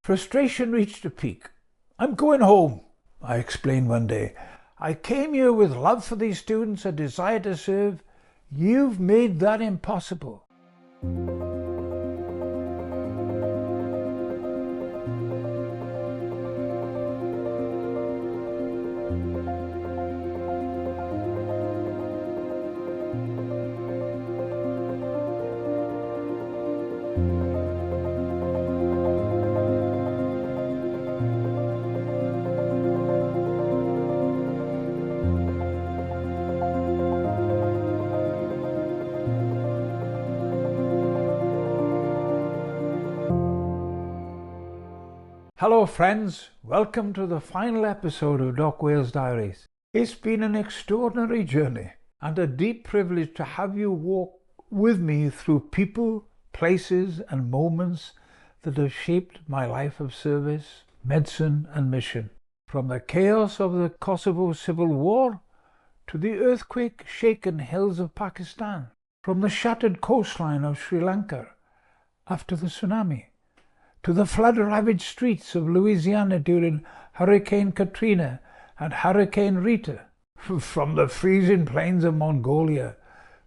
Frustration reached a peak. "I'm going home," I explained one day. "I came here with love for these students, a desire to serve. You've made that impossible." Hello friends, welcome to the final episode of Doc Wales Diaries. It's been an extraordinary journey and a deep privilege to have you walk with me through people, places and moments that have shaped my life of service, medicine and mission. From the chaos of the Kosovo Civil War to the earthquake-shaken hills of Pakistan, from the shattered coastline of Sri Lanka after the tsunami, to the flood-ravaged streets of Louisiana during Hurricane Katrina and Hurricane Rita, from the freezing plains of Mongolia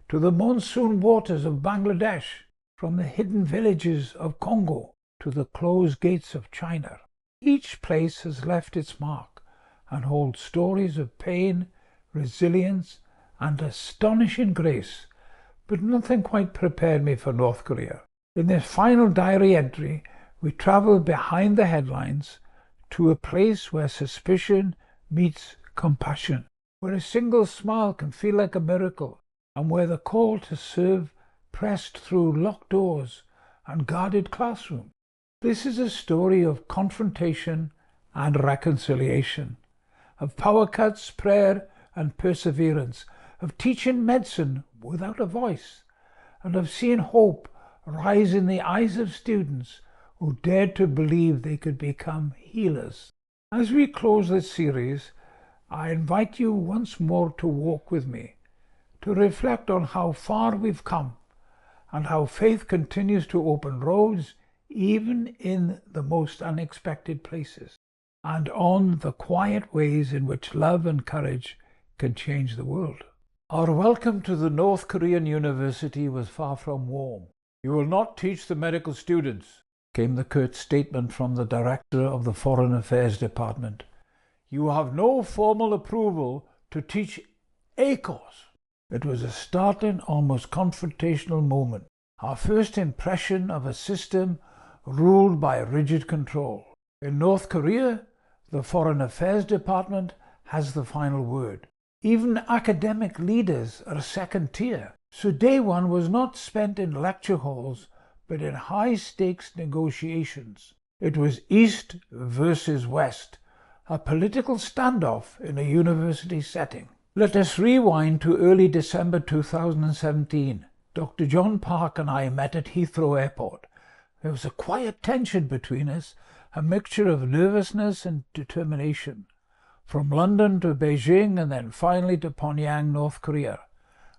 to the monsoon waters of Bangladesh, from the hidden villages of Congo to the closed gates of China. Each place has left its mark and holds stories of pain, resilience, and astonishing grace, but nothing quite prepared me for North Korea. In this final diary entry, we travel behind the headlines to a place where suspicion meets compassion, where a single smile can feel like a miracle, and where the call to serve pressed through locked doors and guarded classrooms. This is a story of confrontation and reconciliation, of power cuts, prayer and perseverance, of teaching medicine without a voice, and of seeing hope rise in the eyes of students who dared to believe they could become healers. As we close this series, I invite you once more to walk with me, to reflect on how far we've come and how faith continues to open roads even in the most unexpected places, and on the quiet ways in which love and courage can change the world. Our welcome to the North Korean University was far from warm. "You will not teach the medical students," came the curt statement from the director of the Foreign Affairs Department. "You have no formal approval to teach a course." It was a startling, almost confrontational moment, our first impression of a system ruled by rigid control. In North Korea, the Foreign Affairs Department has the final word. Even academic leaders are second tier. So day one was not spent in lecture halls, but in high-stakes negotiations. It was East versus West, a political standoff in a university setting. Let us rewind to early December 2017. Dr. John Park and I met at Heathrow Airport. There was a quiet tension between us, a mixture of nervousness and determination. From London to Beijing and then finally to Pyongyang, North Korea,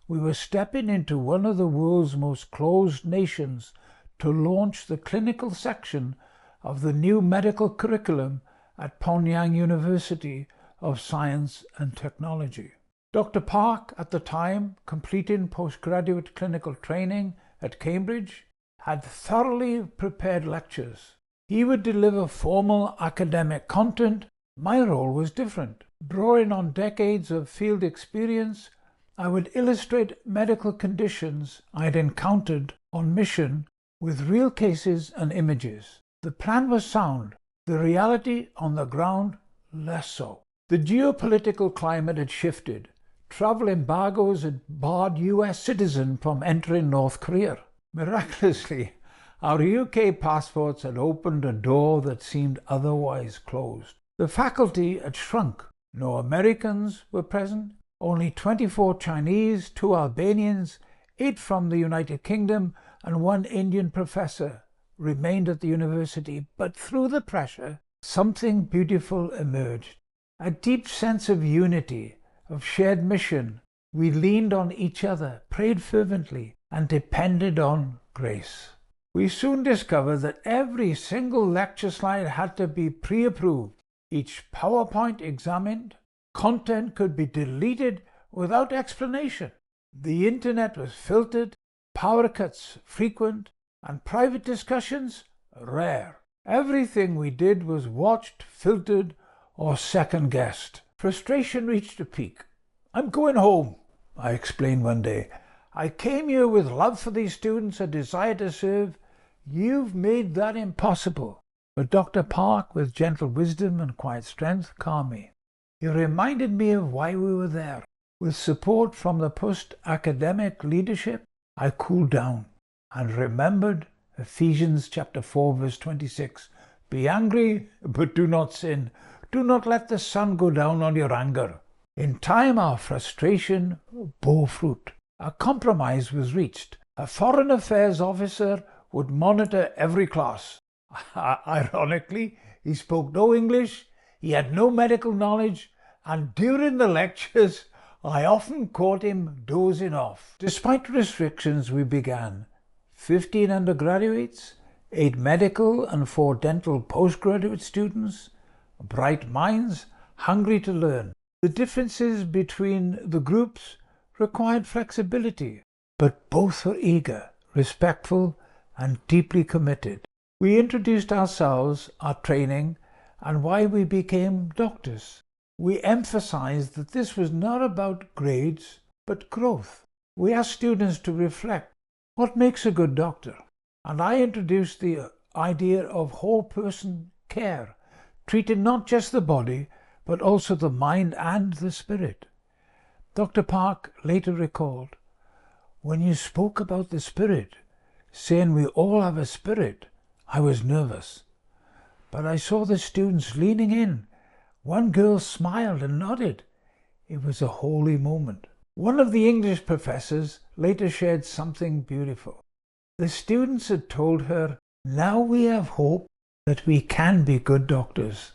we were stepping into one of the world's most closed nations to launch the clinical section of the new medical curriculum at Pyongyang University of Science and Technology. Dr. Park, at the time completing postgraduate clinical training at Cambridge, had thoroughly prepared lectures. He would deliver formal academic content. My role was different. Drawing on decades of field experience, I would illustrate medical conditions I'd encountered on mission with real cases and images. The plan was sound, the reality on the ground less so. The geopolitical climate had shifted. Travel embargoes had barred US citizens from entering North Korea. Miraculously, our UK passports had opened a door that seemed otherwise closed. The faculty had shrunk. No Americans were present, only 24 Chinese, 2 Albanians, 8 from the United Kingdom, and 1 Indian professor remained at the university. But through the pressure, something beautiful emerged. A deep sense of unity, of shared mission. We leaned on each other, prayed fervently, and depended on grace. We soon discovered that every single lecture slide had to be pre-approved, each PowerPoint examined, content could be deleted without explanation. The internet was filtered, power cuts frequent, and private discussions rare. Everything we did was watched, filtered, or second-guessed. Frustration reached a peak. "I'm going home," I explained one day. "I came here with love for these students, a desire to serve. You've made that impossible." But Dr. Park, with gentle wisdom and quiet strength, calmed me. He reminded me of why we were there. With support from the post-academic leadership, I cooled down and remembered Ephesians chapter 4, verse 26. "Be angry, but do not sin. Do not let the sun go down on your anger." In time, our frustration bore fruit. A compromise was reached. A foreign affairs officer would monitor every class. Ironically, he spoke no English, he had no medical knowledge, and during the lectures, I often caught him dozing off. Despite restrictions, we began. 15 undergraduates, 8 medical and 4 dental postgraduate students, bright minds, hungry to learn. The differences between the groups required flexibility, but both were eager, respectful, and deeply committed. We introduced ourselves, our training, and why we became doctors. We emphasized that this was not about grades, but growth. We asked students to reflect, what makes a good doctor? And I introduced the idea of whole person care, treating not just the body, but also the mind and the spirit. Dr. Park later recalled, "When you spoke about the spirit, saying we all have a spirit, I was nervous. But I saw the students leaning in. One girl smiled and nodded. It was a holy moment." One of the English professors later shared something beautiful. The students had told her, "Now we have hope that we can be good doctors."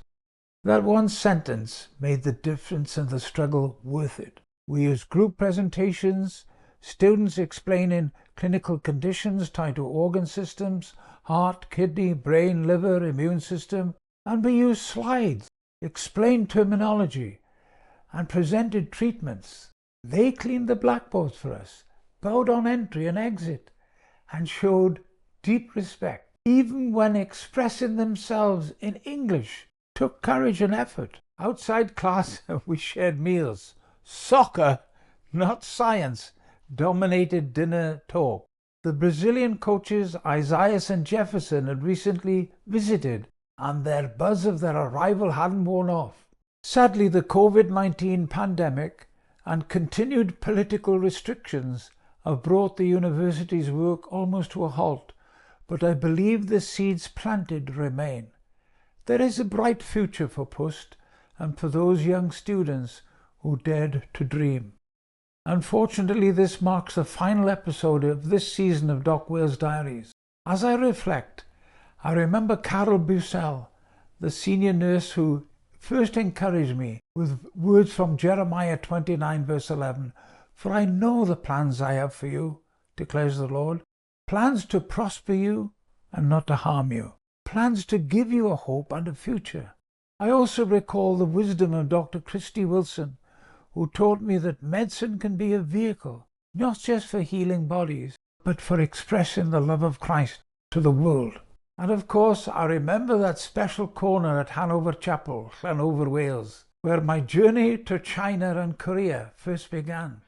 That one sentence made the difference in the struggle worth it. We used group presentations, students explaining clinical conditions tied to organ systems, heart, kidney, brain, liver, immune system, and we used slides, explained terminology, and presented treatments. They cleaned the blackboards for us, bowed on entry and exit, and showed deep respect. Even when expressing themselves in English took courage and effort. Outside class, we shared meals. Soccer, not science, dominated dinner talk. The Brazilian coaches Isaias and Jefferson had recently visited, and their buzz of their arrival hadn't worn off. Sadly, the COVID-19 pandemic and continued political restrictions have brought the university's work almost to a halt, but I believe the seeds planted remain. There is a bright future for PUST and for those young students who dared to dream. Unfortunately, this marks the final episode of this season of Doc Wales Diaries. As I reflect, I remember Carol Bucell, the senior nurse who first encouraged me with words from Jeremiah 29 verse 11. "For I know the plans I have for you, declares the Lord, plans to prosper you and not to harm you, plans to give you a hope and a future." I also recall the wisdom of Dr. Christy Wilson, who taught me that medicine can be a vehicle, not just for healing bodies, but for expressing the love of Christ to the world. And of course, I remember that special corner at Hanover Chapel, Llanover, Wales, where my journey to China and Korea first began,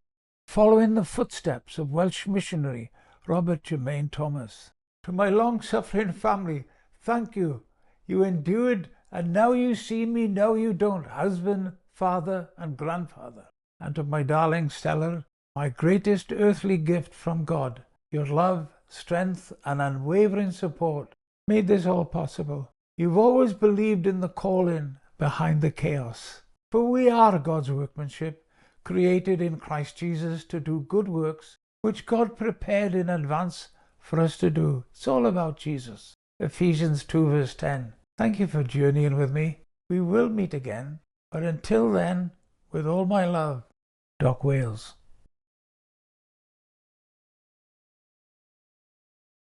following the footsteps of Welsh missionary Robert Jermaine Thomas. To my long-suffering family, thank you. You endured, and now you see me, now you don't, husband, father, and grandfather. And to my darling Stella, my greatest earthly gift from God, your love, strength, and unwavering support made this all possible. You've always believed in the calling behind the chaos. For we are God's workmanship, created in Christ Jesus to do good works, which God prepared in advance for us to do. It's all about Jesus. Ephesians 2 verse 10. Thank you for journeying with me. We will meet again, but until then, with all my love, Doc Wales.